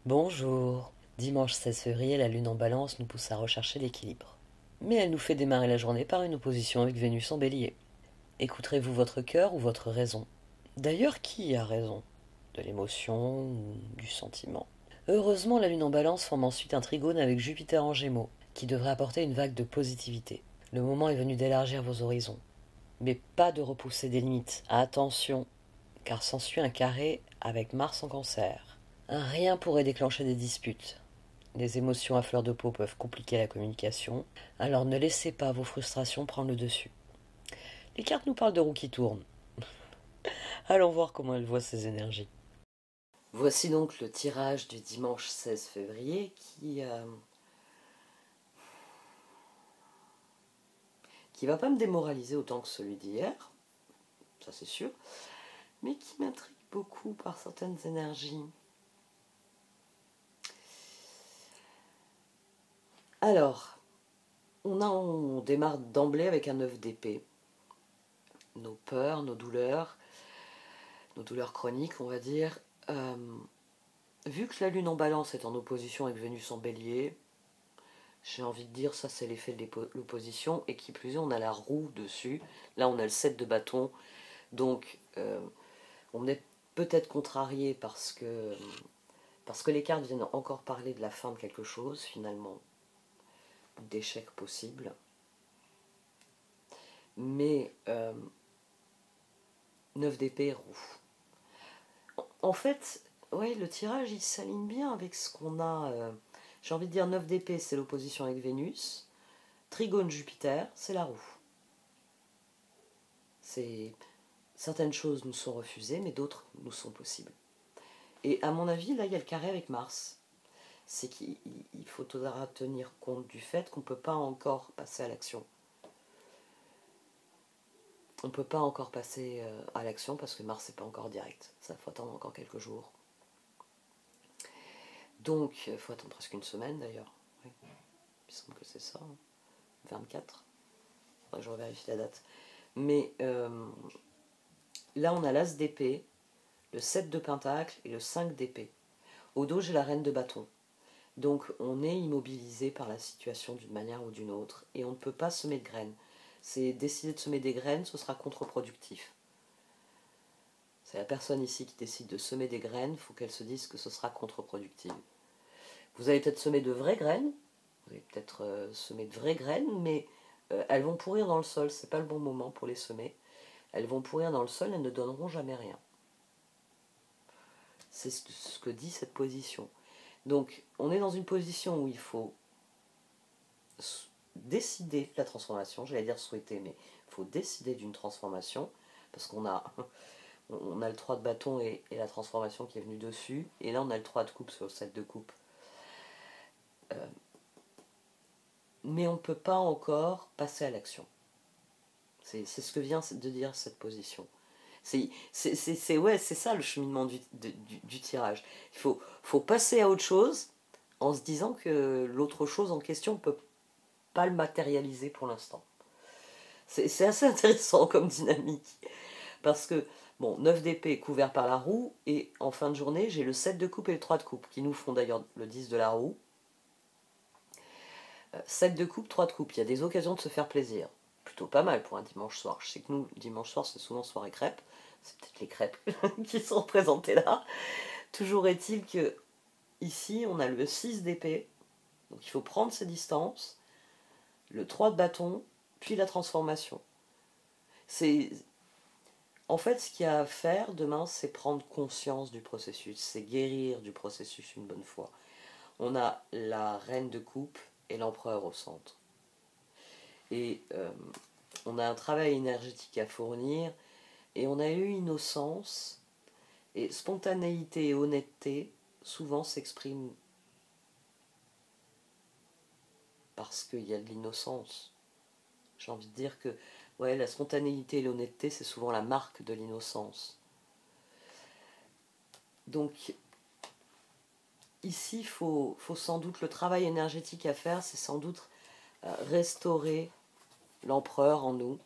Bonjour. Dimanche 16 février, la lune en balance nous pousse à rechercher l'équilibre. Mais elle nous fait démarrer la journée par une opposition avec Vénus en bélier. Écouterez-vous votre cœur ou votre raison? D'ailleurs, qui a raison? De l'émotion ou du sentiment? Heureusement, la lune en balance forme ensuite un trigone avec Jupiter en gémeaux, qui devrait apporter une vague de positivité. Le moment est venu d'élargir vos horizons. Mais pas de repousser des limites. Attention, car s'ensuit un carré avec Mars en cancer. Rien pourrait déclencher des disputes. Les émotions à fleur de peau peuvent compliquer la communication, alors ne laissez pas vos frustrations prendre le dessus. Les cartes nous parlent de roues qui tournent. Allons voir comment elles voient ces énergies. Voici donc le tirage du dimanche 16 février qui va pas me démoraliser autant que celui d'hier, ça c'est sûr, mais qui m'intrigue beaucoup par certaines énergies. Alors, on démarre d'emblée avec un 9 d'épée. Nos peurs, nos douleurs chroniques, on va dire. Vu que la lune en balance est en opposition avec Vénus en bélier, j'ai envie de dire ça c'est l'effet de l'opposition, et qui plus est on a la roue dessus, là on a le 7 de bâton, donc on est peut-être contrarié parce que les cartes viennent encore parler de la fin de quelque chose finalement, d'échec possible, mais 9 d'épée, roue. En fait, ouais, le tirage il s'aligne bien avec ce qu'on a. J'ai envie de dire 9 d'épée, c'est l'opposition avec Vénus. Trigone Jupiter, c'est la roue. Certaines choses nous sont refusées, mais d'autres nous sont possibles. Et à mon avis, là, il y a le carré avec Mars. C'est qu'il faudra tenir compte du fait qu'on ne peut pas encore passer à l'action. On ne peut pas encore passer à l'action parce que Mars n'est pas encore direct. Ça faut attendre encore quelques jours. Donc, il faut attendre presque une semaine d'ailleurs. Oui. Il me semble que c'est ça. 24. Je revérifie la date. Mais là, on a l'As d'épée, le 7 de pentacle et le 5 d'épée. Au dos, j'ai la reine de bâton. Donc, on est immobilisé par la situation d'une manière ou d'une autre et on ne peut pas semer de graines. C'est décider de semer des graines, ce sera contre-productif. C'est la personne ici qui décide de semer des graines, il faut qu'elle se dise que ce sera contre-productif. Vous allez peut-être semer de vraies graines, vous allez peut-être semer de vraies graines, mais elles vont pourrir dans le sol, c'est pas le bon moment pour les semer. Elles vont pourrir dans le sol, elles ne donneront jamais rien. C'est ce que dit cette position. Donc, on est dans une position où il faut décider de la transformation, j'allais dire souhaiter, mais il faut décider d'une transformation, parce qu'on a, on a le 3 de bâton et la transformation qui est venue dessus, et là on a le 3 de coupe sur le 7 de coupe. Mais on ne peut pas encore passer à l'action. C'est ce que vient de dire cette position. C'est ça le cheminement du tirage. Il faut passer à autre chose en se disant que l'autre chose en question ne peut pas le matérialiser pour l'instant. C'est assez intéressant comme dynamique. Parce que, bon, 9 d'épée couvert par la roue, et en fin de journée, j'ai le 7 de coupe et le 3 de coupe, qui nous font d'ailleurs le 10 de la roue. 7 de coupe, 3 de coupe, il y a des occasions de se faire plaisir. Plutôt pas mal pour un dimanche soir. Je sais que nous, dimanche soir, c'est souvent soirée crêpes. C'est peut-être les crêpes qui sont représentées là. Toujours est-il que ici, on a le 6 d'épée, donc il faut prendre ses distances, le 3 de bâton, puis la transformation. En fait, ce qu'il y a à faire demain, c'est prendre conscience du processus, c'est guérir du processus une bonne fois. On a la reine de coupe et l'empereur au centre. Et on a un travail énergétique à fournir, et on a eu innocence, et spontanéité et honnêteté souvent s'expriment parce qu'il y a de l'innocence. J'ai envie de dire que ouais, la spontanéité et l'honnêteté, c'est souvent la marque de l'innocence. Donc, ici, il faut sans doute, le travail énergétique à faire, c'est sans doute restaurer l'empereur en nous.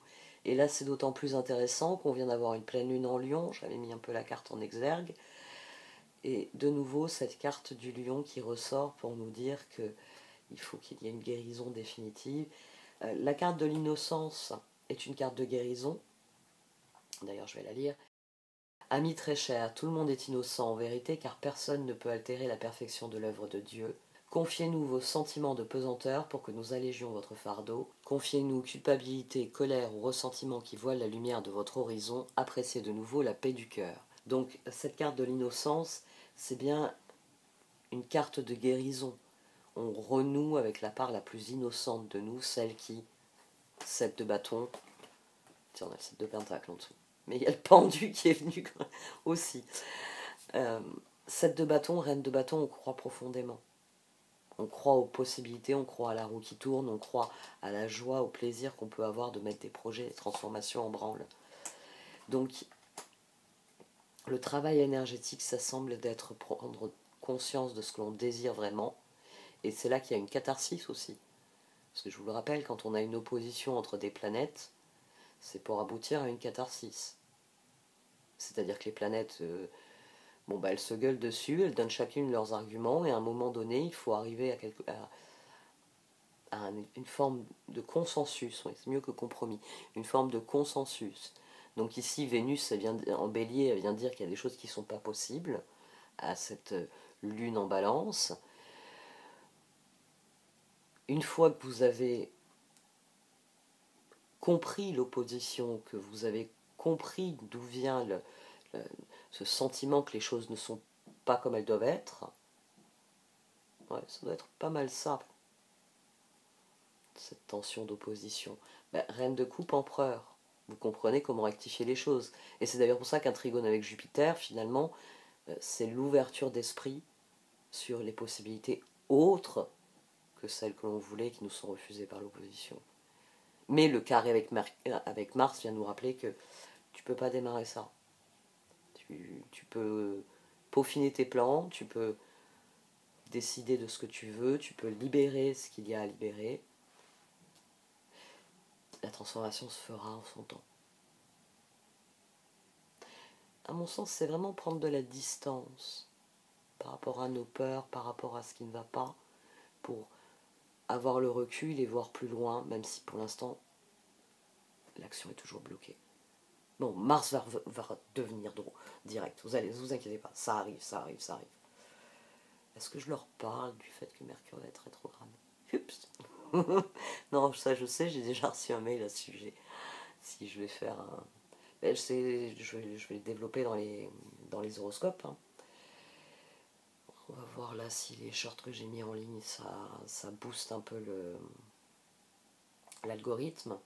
Et là, c'est d'autant plus intéressant qu'on vient d'avoir une pleine lune en Lion. J'avais mis un peu la carte en exergue. Et de nouveau, cette carte du lion qui ressort pour nous dire qu'il faut qu'il y ait une guérison définitive. La carte de l'innocence est une carte de guérison. D'ailleurs, je vais la lire. Amis très chers, tout le monde est innocent en vérité, car personne ne peut altérer la perfection de l'œuvre de Dieu. Confiez-nous vos sentiments de pesanteur pour que nous allégions votre fardeau. Confiez-nous culpabilité, colère ou ressentiment qui voilent la lumière de votre horizon. Appréciez de nouveau la paix du cœur. Donc, cette carte de l'innocence, c'est bien une carte de guérison. On renoue avec la part la plus innocente de nous, celle qui, 7 de bâton, tiens, on a le 7 de pentacle en dessous. Mais il y a le pendu qui est venu aussi. 7 de bâton, reine de bâton, on croit profondément. On croit aux possibilités, on croit à la roue qui tourne, on croit à la joie, au plaisir qu'on peut avoir de mettre des projets, des transformations en branle. Donc, le travail énergétique, ça semble d'être prendre conscience de ce que l'on désire vraiment. Et c'est là qu'il y a une catharsis aussi. Parce que je vous le rappelle, quand on a une opposition entre des planètes, c'est pour aboutir à une catharsis. C'est-à-dire que les planètes, elles se gueulent dessus, elles donnent chacune leurs arguments, et à un moment donné, il faut arriver à une forme de consensus, oui, c'est mieux que compromis, une forme de consensus. Donc ici, Vénus, en bélier, elle vient dire qu'il y a des choses qui ne sont pas possibles à cette lune en balance. Une fois que vous avez compris l'opposition, que vous avez compris d'où vient ce sentiment que les choses ne sont pas comme elles doivent être, ouais, ça doit être pas mal ça, cette tension d'opposition. Reine de coupe, empereur, vous comprenez comment rectifier les choses. Et c'est d'ailleurs pour ça qu'un trigone avec Jupiter, finalement, c'est l'ouverture d'esprit sur les possibilités autres que celles que l'on voulait, qui nous sont refusées par l'opposition. Mais le carré avec Mars vient nous rappeler que tu peux pas démarrer ça. Tu peux peaufiner tes plans, tu peux décider de ce que tu veux, tu peux libérer ce qu'il y a à libérer. La transformation se fera en son temps. À mon sens, c'est vraiment prendre de la distance par rapport à nos peurs, par rapport à ce qui ne va pas, pour avoir le recul et voir plus loin, même si pour l'instant, l'action est toujours bloquée. Bon, Mars va devenir direct, vous inquiétez pas, ça arrive. Est-ce que je leur parle du fait que Mercure va être rétrograde? Oups. Non, ça je sais, j'ai déjà reçu un mail à ce sujet. Si je vais faire un... je vais le développer dans les horoscopes. Hein. On va voir là si les shorts que j'ai mis en ligne, ça booste un peu l'algorithme.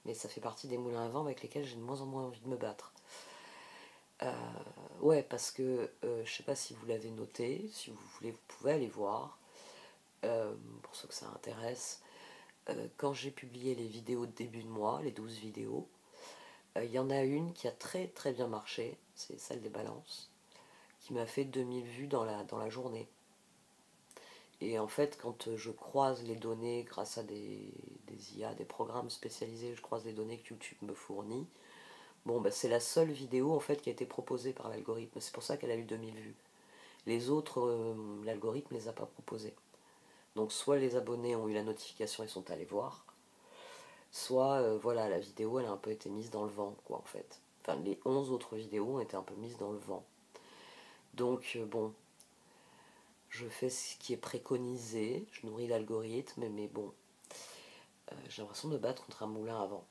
Mais ça fait partie des moulins à vent avec lesquels j'ai de moins en moins envie de me battre. Ouais, parce que je sais pas si vous l'avez noté, si vous voulez, vous pouvez aller voir. Pour ceux que ça intéresse, quand j'ai publié les vidéos de début de mois, les 12 vidéos, il y en a une qui a très très bien marché, c'est celle des balances, qui m'a fait 2000 vues dans la journée. Et en fait, quand je croise les données grâce à des IA, des programmes spécialisés, je croise les données que YouTube me fournit, c'est la seule vidéo en fait qui a été proposée par l'algorithme. C'est pour ça qu'elle a eu 2000 vues. Les autres, l'algorithme ne les a pas proposées. Donc soit les abonnés ont eu la notification et sont allés voir, soit la vidéo elle a un peu été mise dans le vent, quoi, en fait. Enfin, les 11 autres vidéos ont été un peu mises dans le vent. Donc je fais ce qui est préconisé, je nourris l'algorithme, mais j'ai l'impression de me battre contre un moulin à vent.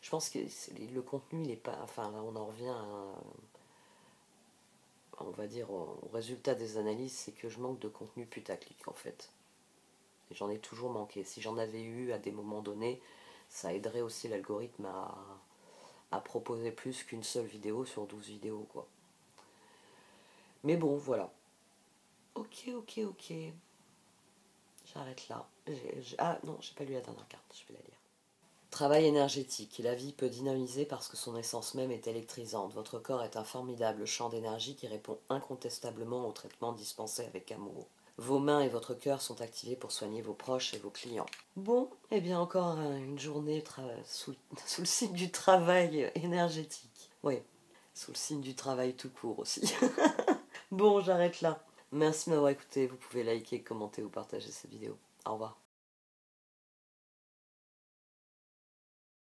Je pense que le contenu, il est pas... Enfin, là, on en revient on va dire, au résultat des analyses, c'est que je manque de contenu putaclic, en fait. Et j'en ai toujours manqué. Si j'en avais eu à des moments donnés, ça aiderait aussi l'algorithme à proposer plus qu'une seule vidéo sur 12 vidéos, quoi. Mais bon, voilà. Ok. J'arrête là. Ah non, j'ai pas lu la dernière carte, je vais la lire. Travail énergétique. La vie peut dynamiser parce que son essence même est électrisante. Votre corps est un formidable champ d'énergie qui répond incontestablement au traitement dispensé avec amour. Vos mains et votre cœur sont activés pour soigner vos proches et vos clients. Bon, eh bien encore une journée sous le signe du travail énergétique. Oui, sous le signe du travail tout court aussi. Bon, j'arrête là. Merci de m'avoir écouté. Vous pouvez liker, commenter ou partager cette vidéo. Au revoir.